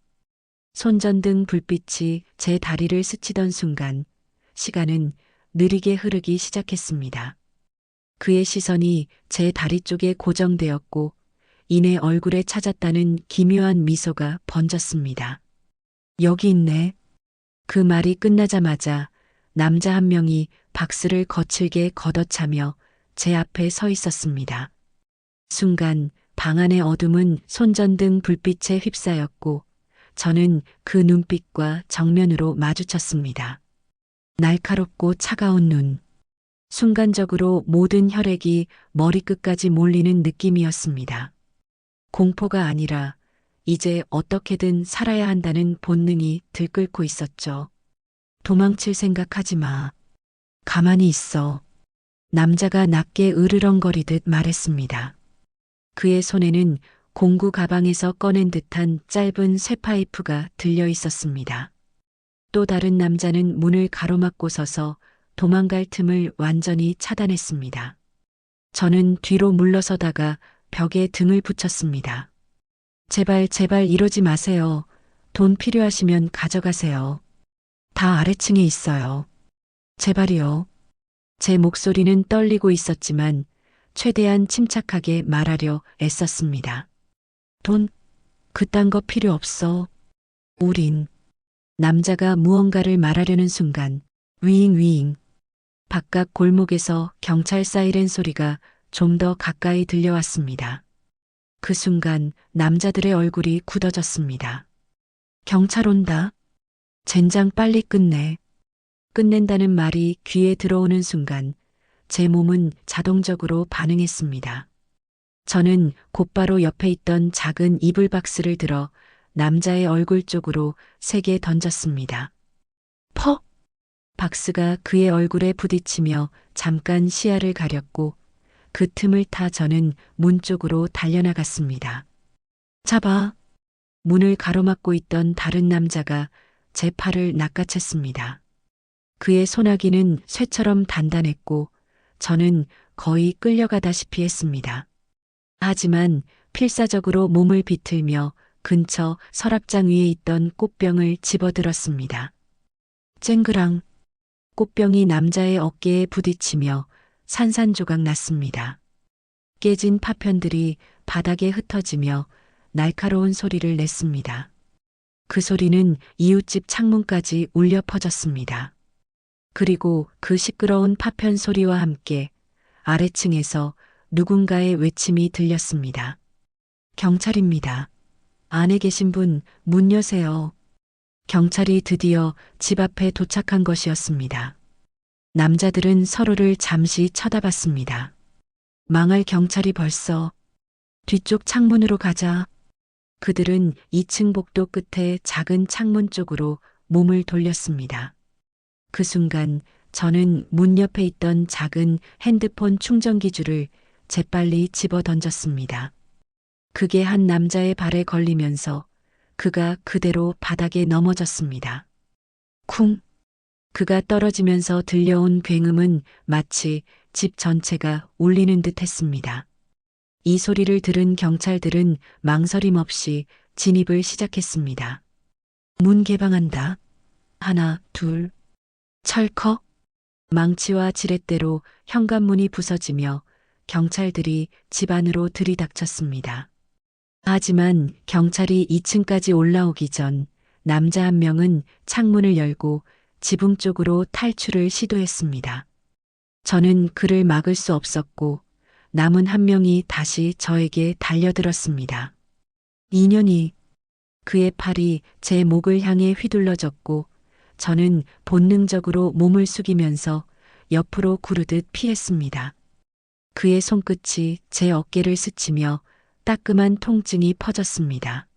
손전등 불빛이 제 다리를 스치던 순간 시간은 느리게 흐르기 시작했습니다. 그의 시선이 제 다리 쪽에 고정되었고 이내 얼굴에 찾았다는 기묘한 미소가 번졌습니다. 여기 있네. 그 말이 끝나자마자 남자 한 명이 박스를 거칠게 걷어차며 제 앞에 서 있었습니다. 순간 방 안의 어둠은 손전등 불빛에 휩싸였고 저는 그 눈빛과 정면으로 마주쳤습니다. 날카롭고 차가운 눈. 순간적으로 모든 혈액이 머리끝까지 몰리는 느낌이었습니다. 공포가 아니라 이제 어떻게든 살아야 한다는 본능이 들끓고 있었죠. 도망칠 생각하지 마. 가만히 있어. 남자가 낮게 으르렁거리듯 말했습니다. 그의 손에는 공구 가방에서 꺼낸 듯한 짧은 쇠파이프가 들려 있었습니다. 또 다른 남자는 문을 가로막고 서서 도망갈 틈을 완전히 차단했습니다. 저는 뒤로 물러서다가 벽에 등을 붙였습니다. 제발 제발 이러지 마세요. 돈 필요하시면 가져가세요. 다 아래층에 있어요. 제발이요. 제 목소리는 떨리고 있었지만 최대한 침착하게 말하려 애썼습니다. 돈, 그딴 거 필요 없어. 우린. 남자가 무언가를 말하려는 순간 위잉위잉. 바깥 골목에서 경찰 사이렌 소리가 좀 더 가까이 들려왔습니다. 그 순간 남자들의 얼굴이 굳어졌습니다. 경찰 온다. 젠장 빨리 끝내. 끝낸다는 말이 귀에 들어오는 순간 제 몸은 자동적으로 반응했습니다. 저는 곧바로 옆에 있던 작은 이불 박스를 들어 남자의 얼굴 쪽으로 3개 던졌습니다. 퍽! 박스가 그의 얼굴에 부딪히며 잠깐 시야를 가렸고 그 틈을 타 저는 문 쪽으로 달려나갔습니다. 잡아! 문을 가로막고 있던 다른 남자가 제 팔을 낚아챘습니다. 그의 소나기는 쇠처럼 단단했고 저는 거의 끌려가다시피 했습니다. 하지만 필사적으로 몸을 비틀며 근처 서랍장 위에 있던 꽃병을 집어들었습니다. 쨍그랑 꽃병이 남자의 어깨에 부딪히며 산산조각 났습니다. 깨진 파편들이 바닥에 흩어지며 날카로운 소리를 냈습니다. 그 소리는 이웃집 창문까지 울려 퍼졌습니다. 그리고 그 시끄러운 파편 소리와 함께 아래층에서 누군가의 외침이 들렸습니다. 경찰입니다. 안에 계신 분 문 여세요. 경찰이 드디어 집 앞에 도착한 것이었습니다. 남자들은 서로를 잠시 쳐다봤습니다. 망할 경찰이 벌써. 뒤쪽 창문으로 가자. 그들은 2층 복도 끝에 작은 창문 쪽으로 몸을 돌렸습니다. 그 순간 저는 문 옆에 있던 작은 핸드폰 충전기 줄을 재빨리 집어 던졌습니다. 그게 한 남자의 발에 걸리면서 그가 그대로 바닥에 넘어졌습니다. 쿵! 그가 떨어지면서 들려온 굉음은 마치 집 전체가 울리는 듯 했습니다. 이 소리를 들은 경찰들은 망설임 없이 진입을 시작했습니다. 문 개방한다. 하나, 둘. 철컥. 망치와 지렛대로 현관문이 부서지며 경찰들이 집 안으로 들이닥쳤습니다. 하지만 경찰이 2층까지 올라오기 전 남자 한 명은 창문을 열고 지붕 쪽으로 탈출을 시도했습니다. 저는 그를 막을 수 없었고 남은 한 명이 다시 저에게 달려들었습니다. 인연이. 그의 팔이 제 목을 향해 휘둘러졌고 저는 본능적으로 몸을 숙이면서 옆으로 구르듯 피했습니다. 그의 손끝이 제 어깨를 스치며 따끔한 통증이 퍼졌습니다.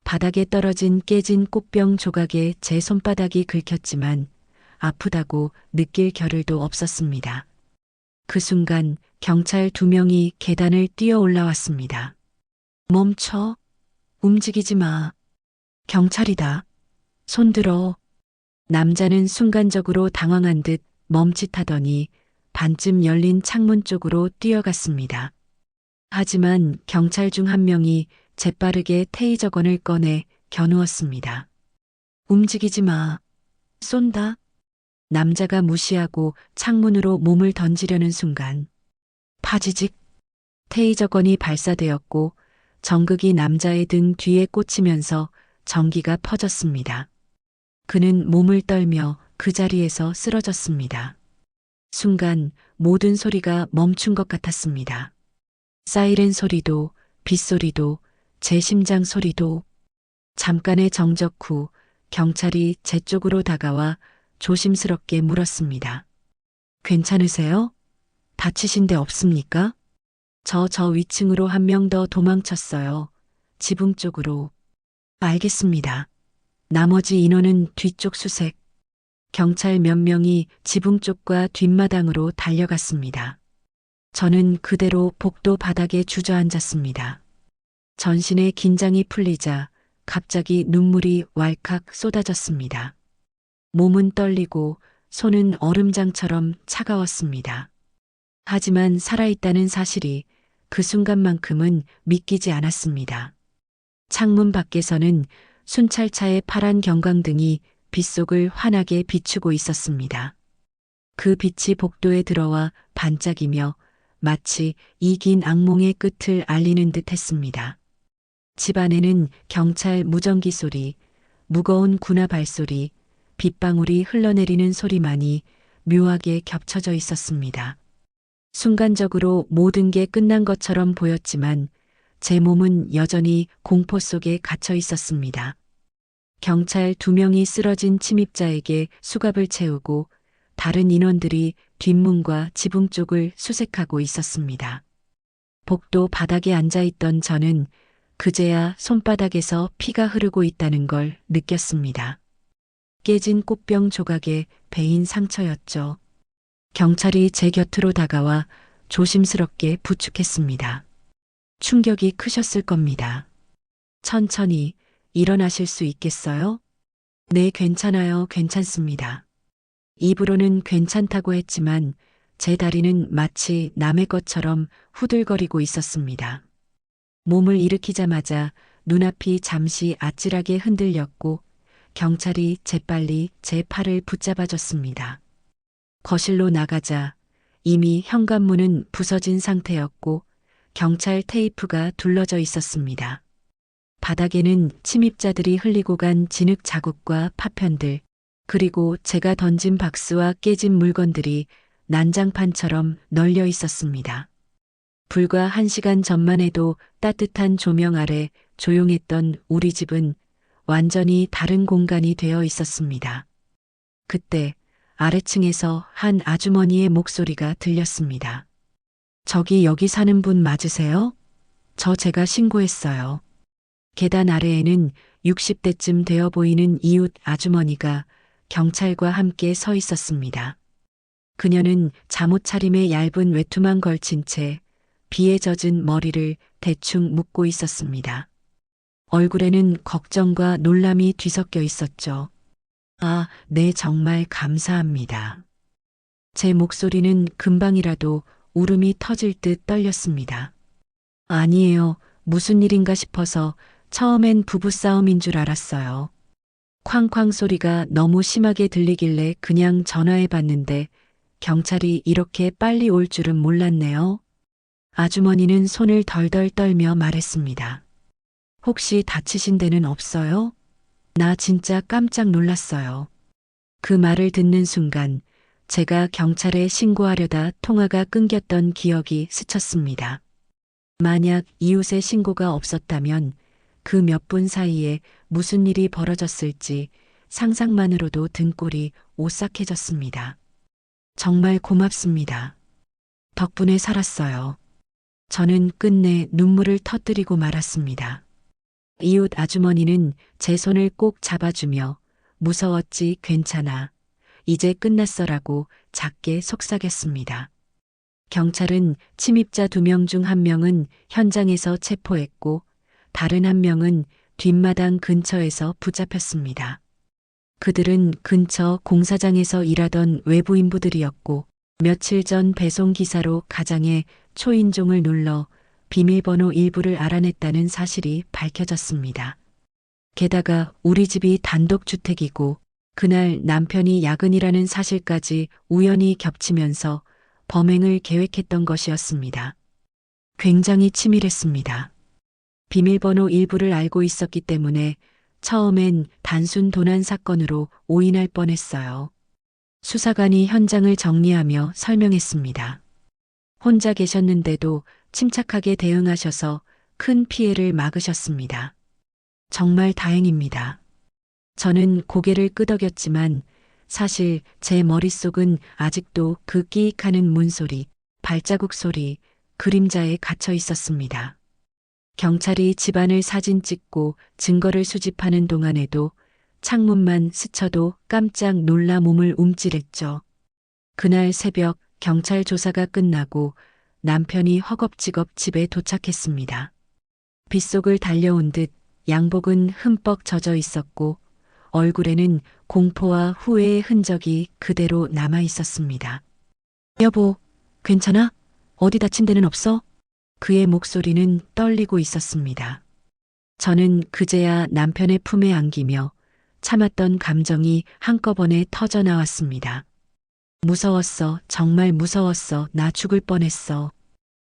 바닥에 떨어진 깨진 꽃병 조각에 제 손바닥이 긁혔지만 아프다고 느낄 겨를도 없었습니다. 그 순간 경찰 2명이 계단을 뛰어 올라왔습니다. 멈춰. 움직이지 마. 경찰이다. 손들어. 남자는 순간적으로 당황한 듯 멈칫하더니 반쯤 열린 창문 쪽으로 뛰어갔습니다. 하지만 경찰 중 한 명이 재빠르게 테이저건을 꺼내 겨누었습니다. 움직이지 마. 쏜다. 남자가 무시하고 창문으로 몸을 던지려는 순간 파지직 테이저건이 발사되었고 전극이 남자의 등 뒤에 꽂히면서 전기가 퍼졌습니다. 그는 몸을 떨며 그 자리에서 쓰러졌습니다. 순간 모든 소리가 멈춘 것 같았습니다. 사이렌 소리도, 빗소리도, 제 심장 소리도. 잠깐의 정적 후 경찰이 제 쪽으로 다가와 조심스럽게 물었습니다. 괜찮으세요? 다치신 데 없습니까? 저 위층으로 한 명 더 도망쳤어요. 지붕 쪽으로. 알겠습니다. 나머지 인원은 뒤쪽 수색. 경찰 몇 명이 지붕 쪽과 뒷마당으로 달려갔습니다. 저는 그대로 복도 바닥에 주저앉았습니다. 전신의 긴장이 풀리자 갑자기 눈물이 왈칵 쏟아졌습니다. 몸은 떨리고 손은 얼음장처럼 차가웠습니다. 하지만 살아있다는 사실이 그 순간만큼은 믿기지 않았습니다. 창문 밖에서는 순찰차의 파란 경광등이 빗속을 환하게 비추고 있었습니다. 그 빛이 복도에 들어와 반짝이며 마치 이 긴 악몽의 끝을 알리는 듯 했습니다. 집 안에는 경찰 무전기 소리, 무거운 군화 발소리, 빗방울이 흘러내리는 소리만이 묘하게 겹쳐져 있었습니다. 순간적으로 모든 게 끝난 것처럼 보였지만 제 몸은 여전히 공포 속에 갇혀 있었습니다. 경찰 2명이 쓰러진 침입자에게 수갑을 채우고 다른 인원들이 뒷문과 지붕 쪽을 수색하고 있었습니다. 복도 바닥에 앉아있던 저는 그제야 손바닥에서 피가 흐르고 있다는 걸 느꼈습니다. 깨진 꽃병 조각에 베인 상처였죠. 경찰이 제 곁으로 다가와 조심스럽게 부축했습니다. 충격이 크셨을 겁니다. 천천히 일어나실 수 있겠어요? 네, 괜찮아요. 괜찮습니다. 입으로는 괜찮다고 했지만 제 다리는 마치 남의 것처럼 후들거리고 있었습니다. 몸을 일으키자마자 눈앞이 잠시 아찔하게 흔들렸고 경찰이 재빨리 제 팔을 붙잡아줬습니다. 거실로 나가자 이미 현관문은 부서진 상태였고 경찰 테이프가 둘러져 있었습니다. 바닥에는 침입자들이 흘리고 간 진흙 자국과 파편들, 그리고 제가 던진 박스와 깨진 물건들이 난장판처럼 널려 있었습니다. 불과 1시간 전만 해도 따뜻한 조명 아래 조용했던 우리 집은 완전히 다른 공간이 되어 있었습니다. 그때 아래층에서 한 아주머니의 목소리가 들렸습니다. 저기 여기 사는 분 맞으세요? 제가 신고했어요. 계단 아래에는 60대쯤 되어 보이는 이웃 아주머니가 경찰과 함께 서 있었습니다. 그녀는 잠옷 차림에 얇은 외투만 걸친 채 비에 젖은 머리를 대충 묶고 있었습니다. 얼굴에는 걱정과 놀람이 뒤섞여 있었죠. 아, 네, 정말 감사합니다. 제 목소리는 금방이라도 울음이 터질 듯 떨렸습니다. 아니에요. 무슨 일인가 싶어서 처음엔 부부싸움인 줄 알았어요. 쾅쾅 소리가 너무 심하게 들리길래 그냥 전화해 봤는데 경찰이 이렇게 빨리 올 줄은 몰랐네요. 아주머니는 손을 덜덜 떨며 말했습니다. 혹시 다치신 데는 없어요? 나 진짜 깜짝 놀랐어요. 그 말을 듣는 순간 제가 경찰에 신고하려다 통화가 끊겼던 기억이 스쳤습니다. 만약 이웃의 신고가 없었다면 그 몇 분 사이에 무슨 일이 벌어졌을지 상상만으로도 등골이 오싹해졌습니다. 정말 고맙습니다. 덕분에 살았어요. 저는 끝내 눈물을 터뜨리고 말았습니다. 이웃 아주머니는 제 손을 꼭 잡아주며 무서웠지 괜찮아. 이제 끝났어라고 작게 속삭였습니다. 경찰은 침입자 2명 중 1명은 현장에서 체포했고 다른 1명은 뒷마당 근처에서 붙잡혔습니다. 그들은 근처 공사장에서 일하던 외부인부들이었고 며칠 전 배송기사로 가장의 초인종을 눌러 비밀번호 일부를 알아냈다는 사실이 밝혀졌습니다. 게다가 우리 집이 단독주택이고 그날 남편이 야근이라는 사실까지 우연히 겹치면서 범행을 계획했던 것이었습니다. 굉장히 치밀했습니다. 비밀번호 일부를 알고 있었기 때문에 처음엔 단순 도난 사건으로 오인할 뻔했어요. 수사관이 현장을 정리하며 설명했습니다. 혼자 계셨는데도 침착하게 대응하셔서 큰 피해를 막으셨습니다. 정말 다행입니다. 저는 고개를 끄덕였지만 사실 제 머릿속은 아직도 그 끼익하는 문소리, 발자국 소리, 그림자에 갇혀 있었습니다. 경찰이 집안을 사진 찍고 증거를 수집하는 동안에도 창문만 스쳐도 깜짝 놀라 몸을 움찔했죠. 그날 새벽 경찰 조사가 끝나고 남편이 허겁지겁 집에 도착했습니다. 빗속을 달려온 듯 양복은 흠뻑 젖어 있었고 얼굴에는 공포와 후회의 흔적이 그대로 남아 있었습니다. 여보, 괜찮아? 어디 다친 데는 없어? 그의 목소리는 떨리고 있었습니다. 저는 그제야 남편의 품에 안기며 참았던 감정이 한꺼번에 터져 나왔습니다. 무서웠어, 정말 무서웠어, 나 죽을 뻔했어.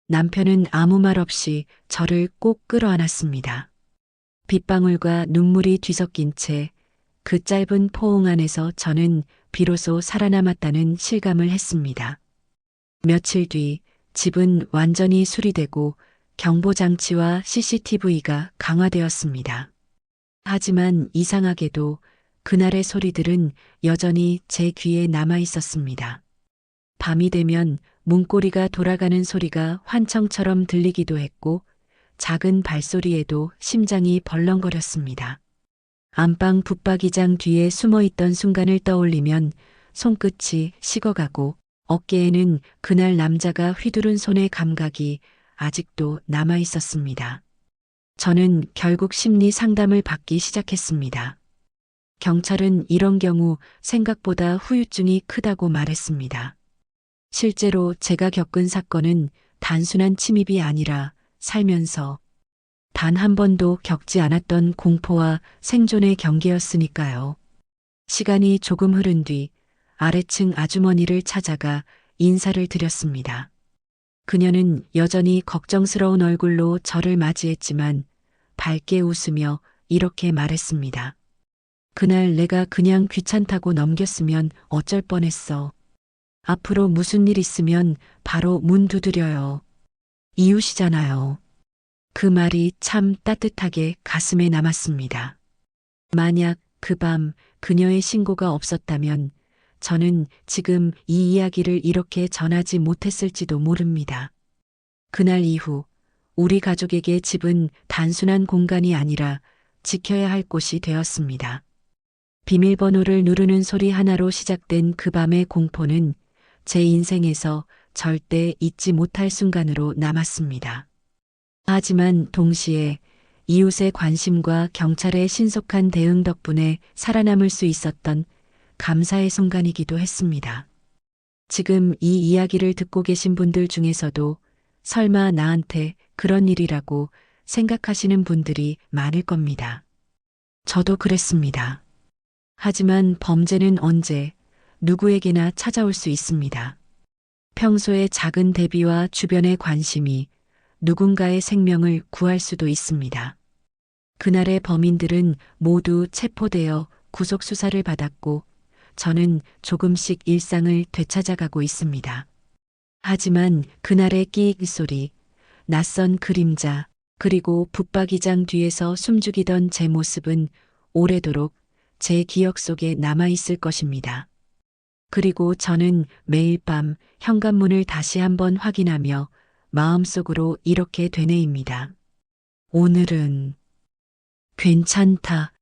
남편은 아무 말 없이 저를 꼭 끌어안았습니다. 빗방울과 눈물이 뒤섞인 채 그 짧은 포옹 안에서 저는 비로소 살아남았다는 실감을 했습니다. 며칠 뒤 집은 완전히 수리되고 경보장치와 CCTV가 강화되었습니다. 하지만 이상하게도 그날의 소리들은 여전히 제 귀에 남아 있었습니다. 밤이 되면 문고리가 돌아가는 소리가 환청처럼 들리기도 했고 작은 발소리에도 심장이 벌렁거렸습니다. 안방 붙박이장 뒤에 숨어있던 순간을 떠올리면 손끝이 식어가고 어깨에는 그날 남자가 휘두른 손의 감각이 아직도 남아 있었습니다. 저는 결국 심리 상담을 받기 시작했습니다. 경찰은 이런 경우 생각보다 후유증이 크다고 말했습니다. 실제로 제가 겪은 사건은 단순한 침입이 아니라 살면서 단 한 번도 겪지 않았던 공포와 생존의 경계였으니까요. 시간이 조금 흐른 뒤 아래층 아주머니를 찾아가 인사를 드렸습니다. 그녀는 여전히 걱정스러운 얼굴로 저를 맞이했지만 밝게 웃으며 이렇게 말했습니다. 그날 내가 그냥 귀찮다고 넘겼으면 어쩔 뻔했어. 앞으로 무슨 일 있으면 바로 문 두드려요. 이웃이잖아요. 그 말이 참 따뜻하게 가슴에 남았습니다. 만약 그 밤 그녀의 신고가 없었다면 저는 지금 이 이야기를 이렇게 전하지 못했을지도 모릅니다. 그날 이후 우리 가족에게 집은 단순한 공간이 아니라 지켜야 할 곳이 되었습니다. 비밀번호를 누르는 소리 하나로 시작된 그 밤의 공포는 제 인생에서 절대 잊지 못할 순간으로 남았습니다. 하지만 동시에 이웃의 관심과 경찰의 신속한 대응 덕분에 살아남을 수 있었던 감사의 순간이기도 했습니다. 지금 이 이야기를 듣고 계신 분들 중에서도 설마 나한테 그런 일이라고 생각하시는 분들이 많을 겁니다. 저도 그랬습니다. 하지만 범죄는 언제 누구에게나 찾아올 수 있습니다. 평소의 작은 대비와 주변의 관심이 누군가의 생명을 구할 수도 있습니다. 그날의 범인들은 모두 체포되어 구속 수사를 받았고 저는 조금씩 일상을 되찾아가고 있습니다. 하지만 그날의 끼익 소리, 낯선 그림자, 그리고 붙박이장 뒤에서 숨죽이던 제 모습은 오래도록 제 기억 속에 남아있을 것입니다. 그리고 저는 매일 밤 현관문을 다시 한번 확인하며 마음속으로 이렇게 되뇌입니다. 오늘은 괜찮다.